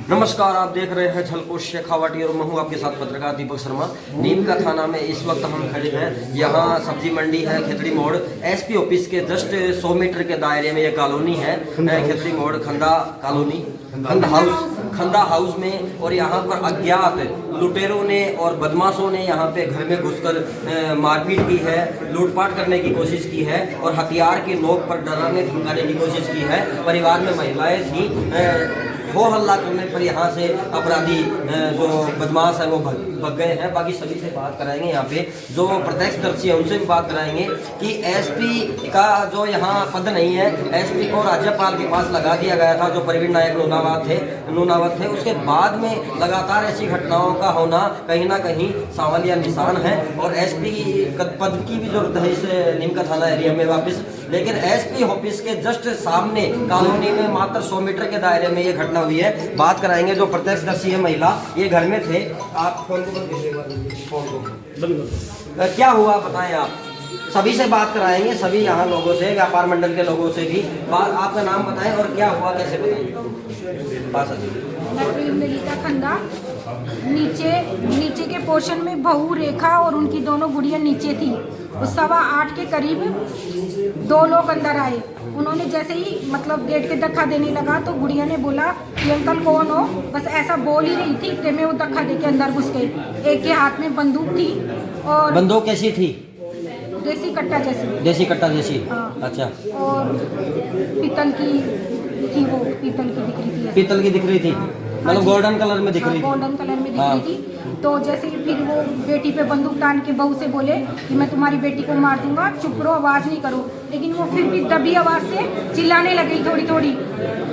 नमस्कार, आप देख रहे हैं झलको शेखावाटी और मैं हूं आपके साथ पत्रकार दीपक शर्मा। नीम का थाना में इस वक्त हम खड़े हैं। यहाँ सब्जी मंडी है खेतड़ी मोड़, एसपी ऑफिस के जस्ट 100 मीटर के दायरे में ये कॉलोनी है, खेतड़ी मोड़ खंदा कॉलोनी, खंदा हाउस में। और यहाँ पर अज्ञात लुटेरों ने और बदमाशों ने यहाँ पे घर में घुसकर मारपीट की है, लूटपाट करने की कोशिश की है और हथियार की नोक पर डराने धमकाने की कोशिश की है। परिवार में महिलाएं थी, हो हल्ला करने पर यहाँ से अपराधी जो बदमाश है वो भग गए हैं। बाकी सभी से बात कराएंगे, यहाँ पे जो प्रत्यक्षदर्शी है उनसे भी बात कराएंगे कि एसपी का जो यहाँ पद नहीं है, एसपी को राज्यपाल के पास लगा दिया गया था जो प्रवीण नायक नूनावत थे। उसके बाद में लगातार ऐसी घटनाओं का होना कहीं ना कहीं सवालिया निशान है और एसपी पद की भी जरूरत है इस नीम का थाना एरिया में वापस। लेकिन एसपी ऑफिस के जस्ट सामने कॉलोनी में मात्र 100 मीटर के दायरे में ये घटना हुई है। बात कराएंगे जो प्रत्यक्षदर्शी है महिला, ये घर में थे। आप फोन को क्या हुआ बताएं आप। सभी से बात कराएंगे, सभी यहाँ लोगों से, व्यापार मंडल के लोगों से भी बात। आपका नाम बताएं और क्या हुआ कैसे बताएं। खंदा नीचे के पोर्शन में बहू रेखा और उनकी दोनों गुड़िया नीचे थी। उस 7:15 के करीब 2 लोग अंदर आए। उन्होंने जैसे ही मतलब गेट के धक्का देने लगा तो गुड़िया ने बोला कि अंकल कौन हो, बस ऐसा बोल ही रही थी कि मैं वो धक्का दे के अंदर घुस गई। एक के हाथ में बंदूक थी और बंदूक कैसी थी? देसी कट्टा जैसी। हाँ। अच्छा। और पीतल की थी, वो पीतल की दिख रही थी। मतलब गोल्डन कलर में दिख रही थी। गोल्डन कलर में दिख रही थी। तो जैसे ही फिर वो बेटी पे बंदूक तान के बहू से बोले कि मैं तुम्हारी बेटी को मार दूंगा, चुप रहो, आवाज़ नहीं करो। लेकिन वो फिर भी दबी आवाज़ से चिल्लाने लगी थोड़ी।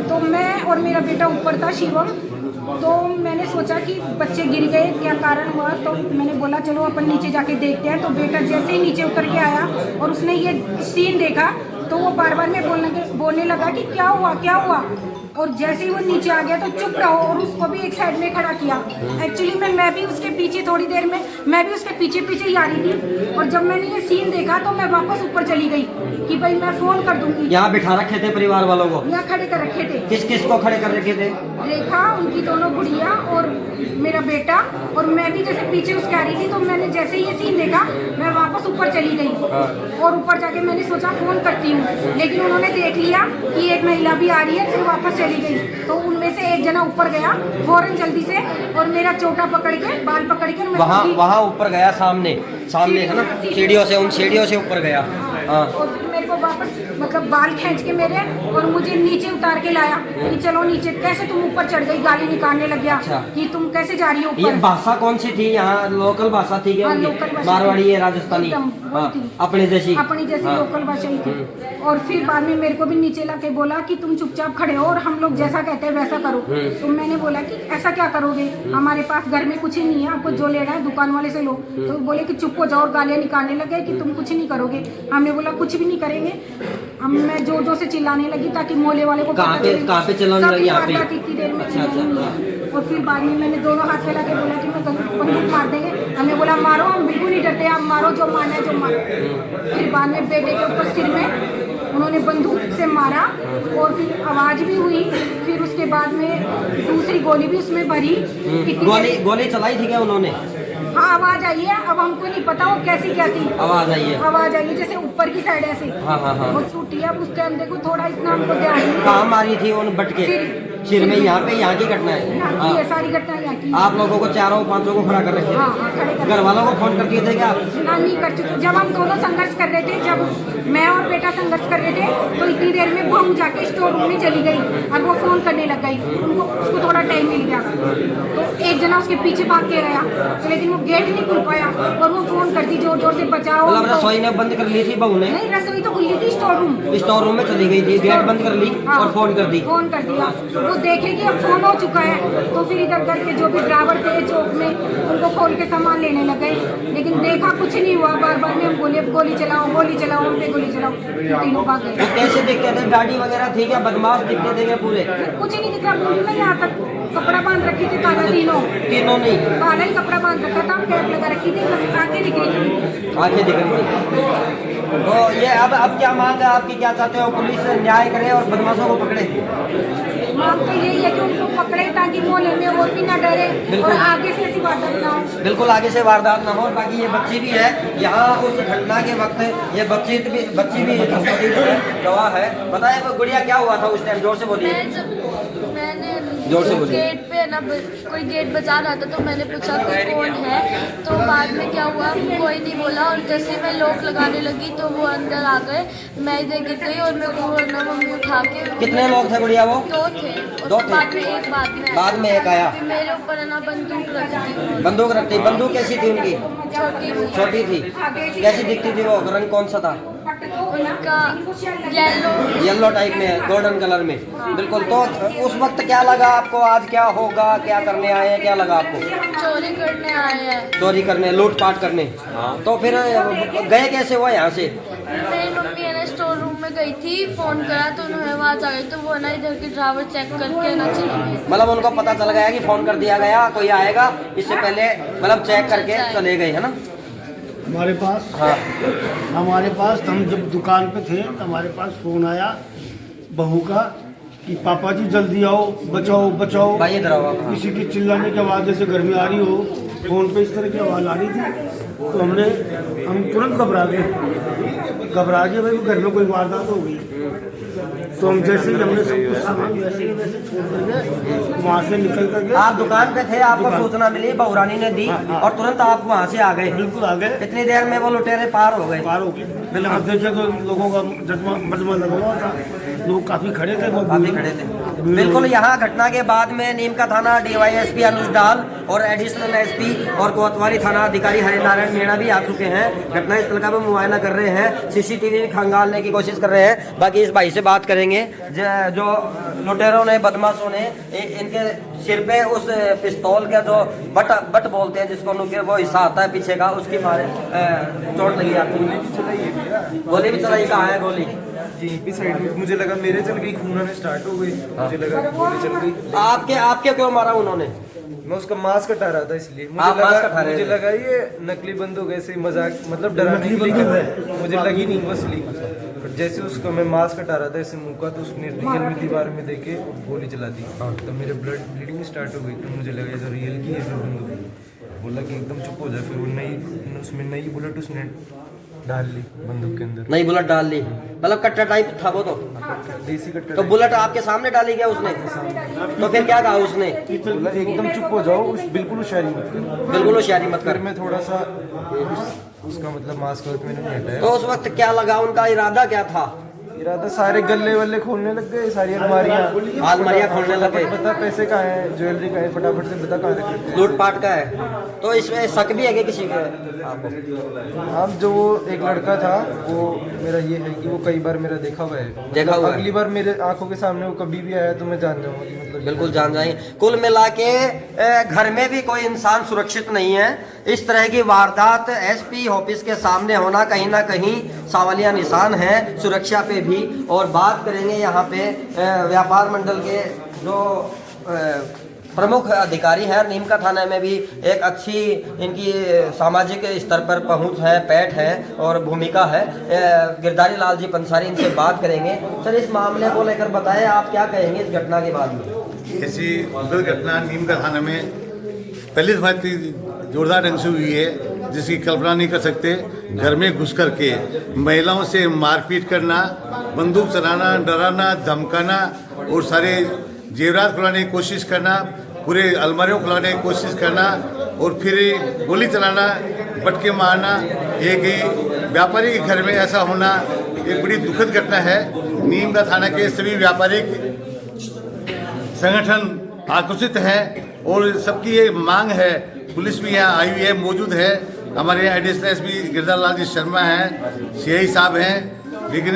तो मैं और मेरा बेटा ऊपर था, शिवम। तो मैंने सोचा कि बच्चे गिर गए, क्या कारण हुआ। तो मैंने बोला चलो अपन नीचे जाके देखते हैं। तो बेटा जैसे ही नीचे उतर के आया और उसने ये सीन देखा तो वो बार में बोलने लगा कि क्या हुआ। और जैसे ही वो नीचे आ गया तो चुप रहो और उसको भी एक साइड में खड़ा किया। एक्चुअली मैं भी उसके पीछे थोड़ी देर में मैं भी उसके पीछे ही आ रही थी। और जब मैंने ये सीन देखा तो मैं वापस ऊपर चली गई कि भाई मैं फोन कर दूंगी। यहाँ बिठा रखे थे परिवार वालों को? यहाँ खड़े कर रखे थे। किस को खड़े कर रखे थे? रेखा, उनकी दोनों गुड़िया और मेरा बेटा। और मैं भी जैसे पीछे उसके आ रही थी तो मैंने जैसे ही ये सीन देखा मैं वापस ऊपर चली गई। और ऊपर जाके मैंने सोचा फोन करती हूँ, लेकिन उन्होंने देख लिया कि एक महिला भी आ रही है, फिर वापस चली गई। तो उनमें से एक जना ऊपर गया फौरन जल्दी से और मेरा चोटा पकड़ के, बाल पकड़ के वहाँ ऊपर गया, सामने है ना, सीढ़ियों से ऊपर गया। और फिर मेरे को वापस मतलब बाल खींच के मेरे और मुझे नीचे उतार के लाया कि चलो नीचे। कैसे तुम ऊपर चढ़ गई, गाली निकालने लग गया। अच्छा। कि तुम कैसे जा रही हो ऊपर। ये भाषा कौन सी थी यहाँ? लोकल भाषा थी क्या? मारवाड़ी है, राजस्थानी? अपनी जैसी लोकल भाषा ही थी। और फिर बाद में मेरे को भी नीचे ला के बोला कि तुम चुपचाप खड़े हो और हम लोग जैसा कहते हैं वैसा करो। तो मैंने बोला कि ऐसा क्या करोगे, हमारे पास घर में कुछ ही नहीं है, आपको जो लेना है दुकान वाले से लो। तो बोले कि चुप हो जाओ और गालियाँ निकालने लगे कि तुम कुछ नहीं करोगे। हमने बोला कुछ भी नहीं करेंगे। हम मैं जोर से चिल्लाने लगी ताकि मोहल्ले वाले को कहाँ पे चिल्लाने लगी? यहाँ पे इतनी देर में। और फिर बाद में मैंने दोनों हाथ फैला के बोला कि मैं बंदूक मार देंगे। हमने बोला मारो, हम बिल्कुल नहीं डरते, आप मारो, जो मारना है जो मारो। फिर बाद में बेटे के ऊपर सिर में उन्होंने बंदूक से मारा और फिर आवाज भी हुई। फिर उसके बाद में दूसरी गोली भी उसमें भरी। गोली चलाई थी क्या उन्होंने? हाँ, आवाज आई है। अब हमको नहीं पता वो कैसी क्या थी। आवाज आई है जैसे ऊपर की साइड ऐसे। हाँ। वो छूटी। अब उस टाइम देखो थोड़ा इतना हमको ध्यान नहीं। कहाँ मारी थी उन बटके? सिर में। यहाँ की घटना है। ये सारी घटना यहाँ की। आप लोगों को 4-5 को खड़ा कर रखे थे? घर वालों को फोन कर दिए थे क्या? नहीं कर चुके। जब हम दोनों संघर्ष कर रहे थे, जब मैं और बेटा संघर्ष कर रहे थे तो इतनी देर में बहू जाके स्टोर रूम में चली गई और वो फोन करने लग गई। उसको थोड़ा टाइम मिल गया तो एक जना उसके पीछे भाग के गया, लेकिन वो गेट नहीं खुल पाया और वो फोन करती जोर से बचाओ। रसोई ने बंद कर ली थी बहू ने? नहीं, रसोई तो खुली थी, स्टोर रूम में चली गई थी, गेट बंद कर ली और फोन कर दिया। वो देखे कि अब फोन हो चुका है तो फिर इधर करके जो भी ड्राइवर थे चौक में उनको खोल के सामान लेने लग गए। लेकिन देखा कुछ नहीं हुआ। बार में हम बोले गोली चलाओ, हम पे गोली चलाओ। तीनों भाग गए। कैसे दिखते थे? गाड़ी वगैरह थी क्या? बदमाश दिखते थे क्या पूरे? कुछ नहीं दिख रहा। पूरी में यहाँ तक कपड़ा बांध रखी थी काला। तीनों नहीं, काला ही कपड़ा बांध रखा था। कैप लगा रखी थी, बस आंखें दिख रही थी। तो ये अब क्या मांग है आपकी? क्या चाहते हो? पुलिस न्याय करे और बदमाशों को पकड़े? मांग तो यही है कि उनको पकड़े ताकि मोहल्ले करे और आगे से ऐसी वारदात ना हो। बिल्कुल आगे से वारदात ना हो। बाकी ये बच्ची भी है यहाँ उस घटना के वक्त, ये बच्ची भी गवाह है। बताए वो गुड़िया क्या हुआ था उस टाइम, जोर से बोलिए। मैंने जोर से बोलिए। गेट पे ना कोई गेट बजा रहा था तो मैंने पूछा कि कौन है, तो बाद में क्या हुआ कोई नहीं बोला, और जैसे मैं लॉक लगाने लगी तो वो अंदर आ गए। मैं इधर गिर गई और मेरे को ना मम्मी उठा के। कितने लोग थे गुड़िया वो? दो थे। दो और थे? बाद में एक बाद में एक आया। फिर मेरे ऊपर है ना बंदूक रखी। बंदूक रखती? बंदूक कैसी थी उनकी? छोटी थी। कैसी दिखती थी वो? रंग कौन सा था? उनका येलो टाइप में, गोल्डन कलर में। बिल्कुल। तो उस वक्त क्या लगा आपको, आज क्या होगा, क्या करने आए हैं, क्या लगा आपको? चोरी करने आए हैं। चोरी करने, लूटपाट करने। तो फिर गए कैसे वो यहाँ से? मेरी मम्मी है ना स्टोर रूम में गई थी, फोन करा तो उन्हें आवाज आ गई, तो वो ना इधर की ड्राइवर चेक करके ना चली गई। मतलब उनको पता चल गया कि फोन कर दिया गया, कोई आएगा, इससे पहले मतलब चेक करके चले गए, है ना? हमारे पास, हाँ। हमारे पास हम जब दुकान पे थे हमारे पास फोन आया बहू का कि पापा जी जल्दी आओ, बचाओ बचाओ। भाई इधर आओ आप। हाँ। किसी की चिल्लाने की आवाज़ जैसे घर में आ रही हो, फोन पे इस तरह की आवाज़ आ रही थी। तो हम तुरंत घबरा गए भाई घर में कोई वारदात हो गई। तो हम जैसे ही हमने सब कुछ सामान वैसे छोड़ करके वहाँ से निकल करके। आप दुकान पे थे, आपको सूचना मिली, बहुरानी ने दी, और तुरंत आप वहाँ से आ गए? बिल्कुल आ गए। इतनी देर में वो लुटेरे पार हो गए? पार हो गए। पहले आप देखे तो लोगों का मजमा लगा हुआ था, लोग काफी खड़े थे, काफी खड़े थे। बिल्कुल। यहाँ घटना के बाद में नीम का थाना DYSP अनुज डाल और एडिशनल SP और कोतवाली थाना अधिकारी हरिनारायण मीणा भी आ चुके हैं। घटना स्थल का भी मुआयना कर रहे हैं, CCTV खंगालने की कोशिश कर रहे हैं। बाकी इस भाई से बात करेंगे जो लुटेरों ने, बदमाशों ने इनके सिर पे उस पिस्तौल का जो बट बोलते हैं जिसको नुके, वो हिस्सा आता है पीछे का, उसकी मारे चोट लगी। आपकी गोली भी चलाई? कहाँ है गोली? जी भी साइड में। मुझे लगा मेरे चल गई, खून आने स्टार्ट हो गई, मुझे लगा कि गोली चल गई। आपके क्यों मारा उन्होंने? मैं उसका मास्क हटा रहा था इसलिए। आप मास्क हटा रहे थे? मुझे लगा ये नकली बंदूक, ऐसे मजाक मतलब डराने के लिए, मुझे लगी नहीं वो असली। पर जैसे उसको मैं मास्क हटा रहा था ऐसे मुंह का, तो उसने रियल में दीवार में देके गोली चला दी। तो मेरे ब्लीडिंग स्टार्ट हो गई। तो मुझे लगा ये रियल की है बंदूक। बोला कि एकदम चुप हो जाए। फिर वो उसमें नई बुलेट उसने डाल ली बंदूक के अंदर। नई बुलेट डाल ली? मतलब कट्टा टाइप था वो? तो देसी कट्टा। तो बुलेट आपके सामने डाली गया उसने? तो फिर क्या कहा उसने? बोला एकदम चुप हो जाओ, बिल्कुल होशियारी मत कर। बिल्कुल होशियारी मत कर। फिर मैं थोड़ा सा उसका मतलब मास्क मैंने नहीं हटाया। तो उस वक्त क्या लगा, उनका इरादा क्या था? इरादा सारे गल्ले वल्ले खोलने लग गए, सारी अलमारियां खोलने लग गए। बता पैसे कहाँ है, ज्वेलरी कहाँ है, फटाफट से बता कहाँ रखे। लूटपाट का है? तो इसमें शक भी है कि किसी के आपको? अब जो वो एक लड़का था, वो मेरा ये है कि वो कई बार मेरा देखा हुआ है। देखा हुआ है? अगली बार मेरे आंखों के सामने वो कभी भी आया तो मैं जान जाऊंगा कि मतलब। बिल्कुल जान जाएंगे। कुल मिला के घर में भी कोई इंसान सुरक्षित नहीं है। इस तरह की वारदात SP ऑफिस के सामने होना कहीं ना कहीं सवालिया निशान है सुरक्षा पे भी। और बात करेंगे यहाँ पे व्यापार मंडल के जो प्रमुख अधिकारी हैं, नीम का थाना में भी एक अच्छी इनकी सामाजिक स्तर पर पहुंच है, पैठ है और भूमिका है। गिरधारी लाल जी पंसारी, इनसे बात करेंगे। सर, इस मामले को लेकर बताएं, आप क्या कहेंगे इस घटना के बाद में? ऐसी दुर्घटना नीम का थाना में पहली दफा जोरदार ढंग से हुई है, जिसकी कल्पना नहीं कर सकते। घर में घुस करके महिलाओं से मारपीट करना, बंदूक चलाना, डराना, धमकाना और सारे जेवरात खुलाने की कोशिश करना, पूरे अलमारियों खुलाने की कोशिश करना और फिर गोली चलाना, पटके मारना। एक ही व्यापारी के घर में ऐसा होना एक बड़ी दुखद घटना है। नीम का थाना के सभी व्यापारिक संगठन आक्रोशित हैं और सबकी ये मांग है। पुलिस भी यहाँ आई हुई है, मौजूद है। हमारे यहाँ एडिशनल SP गिरधारी लाल जी शर्मा हैं, CI साहब हैं। लेकिन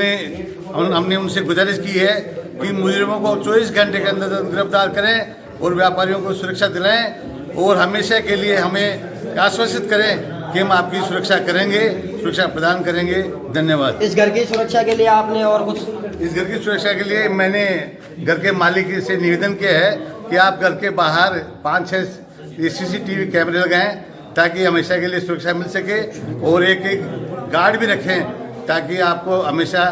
हमने उनसे गुजारिश की है कि मुजरिमों को 24 घंटे के अंदर गिरफ्तार करें और व्यापारियों को सुरक्षा दिलाएं और हमेशा के लिए हमें आश्वासित करें कि हम आपकी सुरक्षा करेंगे, सुरक्षा प्रदान करेंगे। धन्यवाद। इस घर की सुरक्षा के लिए आपने और कुछ? इस घर की सुरक्षा के लिए मैंने घर के मालिक से निवेदन किया है कि आप घर के बाहर 5-6 CCTV कैमरे लगाएं ताकि हमेशा के लिए सुरक्षा मिल सके और एक गार्ड भी रखें ताकि आपको हमेशा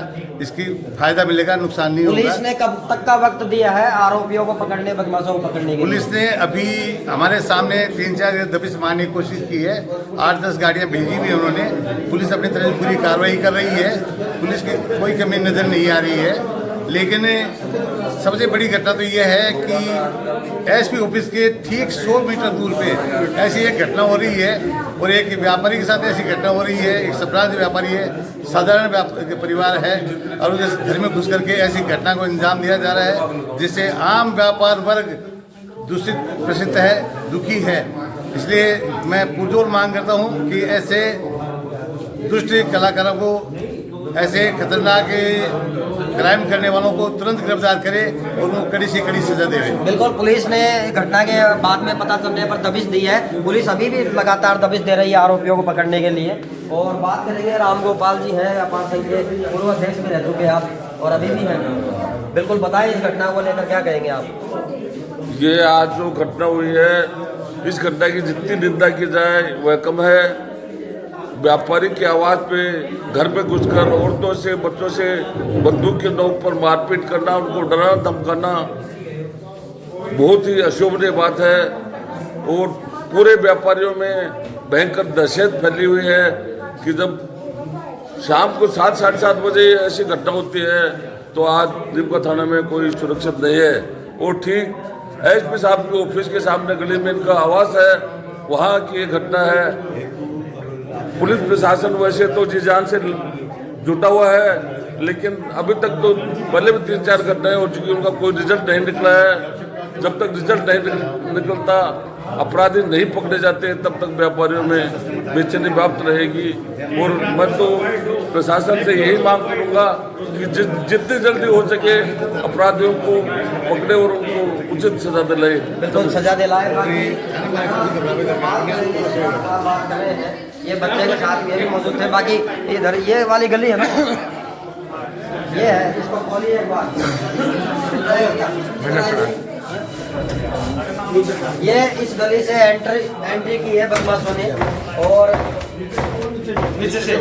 इसकी फायदा मिलेगा, नुकसान नहीं होगा। पुलिस ने कब तक का वक्त दिया है आरोपियों को पकड़ने, बदमाशों को पकड़ने के लिए? पुलिस ने अभी हमारे सामने 3-4 दबिश मारने की कोशिश की है, 8-10 गाड़ियां भेजी भी उन्होंने। पुलिस अपनी तरह से पूरी कार्रवाई कर रही है, पुलिस की कोई कमी नज़र नहीं आ रही है। लेकिन सबसे बड़ी घटना तो यह है कि एसपी ऑफिस के ठीक 100 मीटर दूर पे ऐसी एक घटना हो रही है और एक व्यापारी के साथ ऐसी घटना हो रही है। एक संप्रांत व्यापारी है, साधारण परिवार है और उस घर में घुस करके ऐसी घटना को अंजाम दिया जा रहा है, जिससे आम व्यापार वर्ग दूषित प्रसिद्ध है, दुखी है। इसलिए मैं पुरजोर मांग करता हूँ कि ऐसे दुष्ट कलाकारों को, ऐसे खतरनाक क्राइम करने वालों को तुरंत गिरफ्तार करे और उनको कड़ी से कड़ी सजा देवे। बिल्कुल, पुलिस ने घटना के बाद में पता चलने पर दबिश दी है। पुलिस अभी भी लगातार दबिश दे रही है आरोपियों को पकड़ने के लिए। और बात करेंगे, राम गोपाल जी हैं, अपार संघ के पूर्व अध्यक्ष भी रह चुके आप और अभी भी हैं। बिल्कुल बताएं, इस घटना को लेकर क्या कहेंगे आप? ये आज जो घटना हुई है, इस घटना की जितनी निंदा की जाए वह कम है। व्यापारी की आवाज़ पे घर में घुसकर औरतों से, बच्चों से बंदूक के नोक पर मारपीट करना, उनको डराना धमकाना बहुत ही अशोभनीय बात है। और पूरे व्यापारियों में भयंकर दहशत फैली हुई है कि जब शाम को 7, साढ़े 7 बजे ऐसी घटना होती है तो आज नीमका थाना में कोई सुरक्षित नहीं है। और ठीक एसपी साहब के ऑफिस के सामने गली में इनका आवास है, वहाँ की ये घटना है। पुलिस प्रशासन वैसे तो जी जान से जुटा हुआ है, लेकिन अभी तक तो पहले भी 3-4 घटनाएं हो चुकी, उनका कोई रिजल्ट नहीं निकला है। जब तक रिजल्ट नहीं निकलता, अपराधी नहीं पकड़े जाते, तब तक व्यापारियों में बेचैनी व्याप्त रहेगी। और मैं तो प्रशासन से यही मांग करूंगा कि जितनी जल्दी हो सके अपराधियों को पकड़े और उनको उचित सजा दिलाए। बिल्कुल सजा दिलाए। ये बच्चे के साथ ये भी मौजूद थे। बाकी इधर ये वाली गली है ना, ये है, इसको खोलिए एक बार। ये इस गली से एंट्री की है बदमाशों ने और नीचे से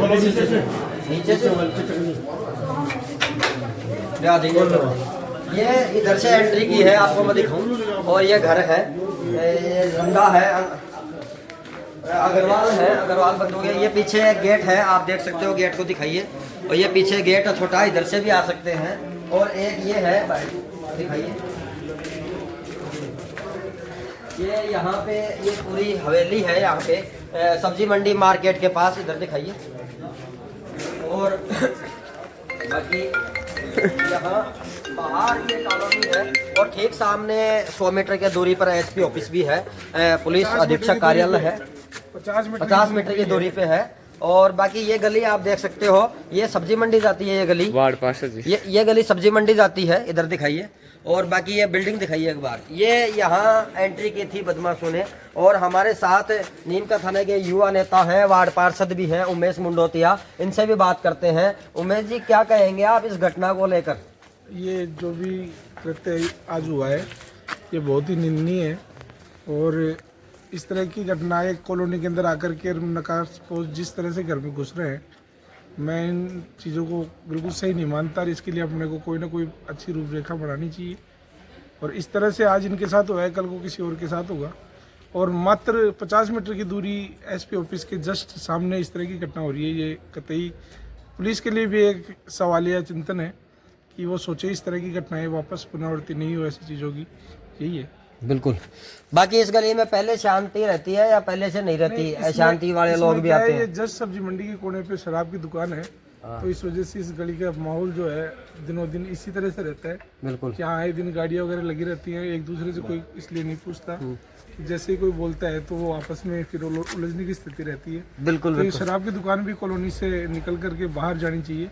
ये इधर से एंट्री की है, आपको मैं दिखाऊं। और ये घर है, ये झंडा है, अग्रवाल है, अग्रवाल बंद हो गया। ये पीछे गेट है, आप देख सकते हो, गेट को दिखाइए। और ये पीछे गेट है छोटा, इधर से भी आ सकते हैं। और एक ये है, दिखाइए, ये यहाँ पे ये पूरी हवेली है, यहाँ पे सब्जी मंडी मार्केट के पास, इधर दिखाइए। और बाकी यहाँ बाहर ये कॉलोनी है और ठीक सामने 100 मीटर के दूरी पर एसपी ऑफिस भी है, पुलिस अधीक्षक कार्यालय है, 50 मीटर की दूरी पे है। और बाकी ये गली आप देख सकते हो, ये सब्जी मंडी जाती है, ये गली वार्ड पार्षद जी, ये गली सब्जी मंडी जाती है, इधर दिखाइए। और बाकी ये बिल्डिंग दिखाइए एक बार। ये यहाँ एंट्री की थी बदमाशों ने। और हमारे साथ नीमका थाने के युवा नेता हैं, वार्ड पार्षद भी हैं, उमेश मुंडोतिया, इनसे भी बात करते हैं। उमेश जी, क्या कहेंगे आप इस घटना को लेकर? ये जो भी कृत्य आज हुआ है ये बहुत ही निंदनीय है। और इस तरह की घटनाएं कॉलोनी के अंदर आकर के नकारात्मक जिस तरह से घर में घुस रहे हैं, मैं इन चीज़ों को बिल्कुल सही नहीं मानता। और इसके लिए अपने को कोई ना कोई अच्छी रूपरेखा बनानी चाहिए। और इस तरह से आज इनके साथ हुआ है, कल को किसी और के साथ होगा। और मात्र 50 मीटर की दूरी एसपी ऑफिस के जस्ट सामने इस तरह की घटना हो रही है। ये कतई पुलिस के लिए भी एक सवालिया चिंतन है कि वो सोचे इस तरह की घटनाएं वापस पुनरावृत्ति नहीं हो ऐसी चीज़ों की, यही है। बिल्कुल। बाकी इस गली में पहले शांति रहती है या पहले से नहीं रहती? अशांति वाले लोग भी आते हैं। ये जस्ट सब्जी मंडी के कोने पे शराब की दुकान है, तो इस वजह से इस गली का माहौल जो है दिनों दिन इसी तरह से रहता है। बिल्कुल। यहाँ आए दिन गाड़ियाँ वगैरह लगी रहती हैं, एक दूसरे से कोई इसलिए नहीं पूछता, जैसे ही कोई बोलता है तो वो आपस में फिर उलझने की स्थिति रहती है। बिल्कुल। तो ये शराब की दुकान भी कॉलोनी से निकल करके बाहर जानी चाहिए।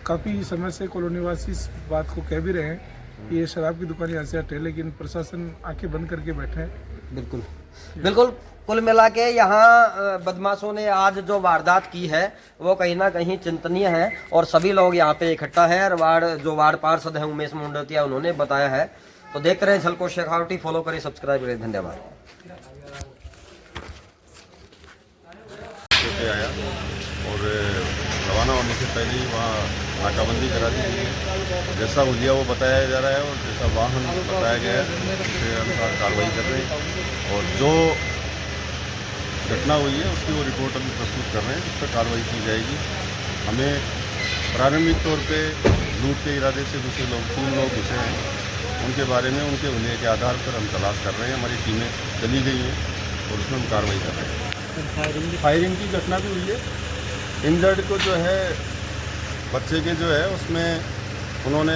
काफ़ी समय से कॉलोनी वासी इस बात को कह भी रहे हैं कि ये शराब की दुकान यहाँ से हटे, लेकिन प्रशासन आंखें बंद करके बैठा है। बिल्कुल बिल्कुल। कुल मिला के यहाँ बदमाशों ने आज जो वारदात की है वो कहीं ना कहीं चिंतनीय है और सभी लोग यहाँ पे इकट्ठा है। और जो वार्ड पार्षद है उमेश मुंडोतिया, उन्होंने बताया है। तो देखते रहे झलको शेखावटी, फॉलो करें, सब्सक्राइब करें। धन्यवाद। आया और रवाना होने से पहले ही वहाँ नाकाबंदी करा दी गई है। जैसा हुलिया वो बताया जा रहा है और जैसा वाहन बताया गया है उसके अनुसार कार्रवाई कर रहे हैं और जो घटना हुई है उसकी वो रिपोर्ट अभी प्रस्तुत कर रहे हैं, उस पर कार्रवाई की जाएगी। हमें प्रारंभिक तौर पे लूट के इरादे से दूसरे लोग 3 लोग घुसे हैं, उनके बारे में उनके हुलिये के आधार पर हम तलाश कर रहे हैं। हमारी टीमें चली गई हैं और उसमें हम कार्रवाई कर रहे हैं। फायरिंग की घटना भी हुई है। इंजर्ड को जो है बच्चे के जो है उसमें उन्होंने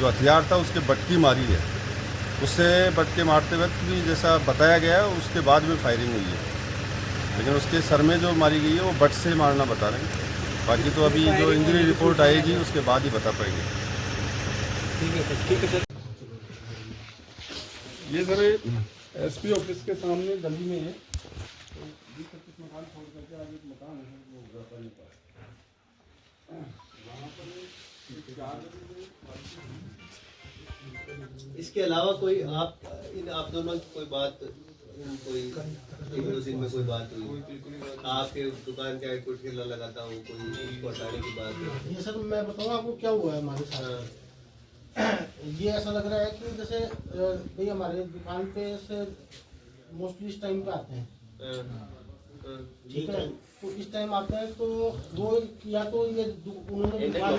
जो हथियार था उसके बटकी मारी है, उससे बटके मारते वक्त भी जैसा बताया गया उसके बाद में फायरिंग हुई है, लेकिन उसके सर में जो मारी गई है वो बट से मारना बता रहे हैं। बाकी तो अभी जो इंजरी रिपोर्ट आएगी उसके बाद ही बता पाएंगे। ये सर एसपी ऑफिस के सामने गली में है, तो मकान छोड़ करके आगे एक मकान है वो व्यापारी का है। वहाँ पर इसके अलावा कोई आप दोनों की कोई बात, कोई एक दो दिन में कोई बात हुई? आपके दुकान का कोई ठेला लगाता हूँ, कोई उसको हटाने की बात है? ये सर मैं बताऊँ आपको क्या हुआ है हमारे साथ। ये ऐसा लग रहा है कि जैसे भाई हमारे दुकान पे से मोस्टली इस टाइम पे आते हैं, ठीक है, तो इस टाइम आते हैं तो दो या तो ये उन्होंने दुकान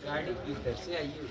गाड़ी इधर से आई है।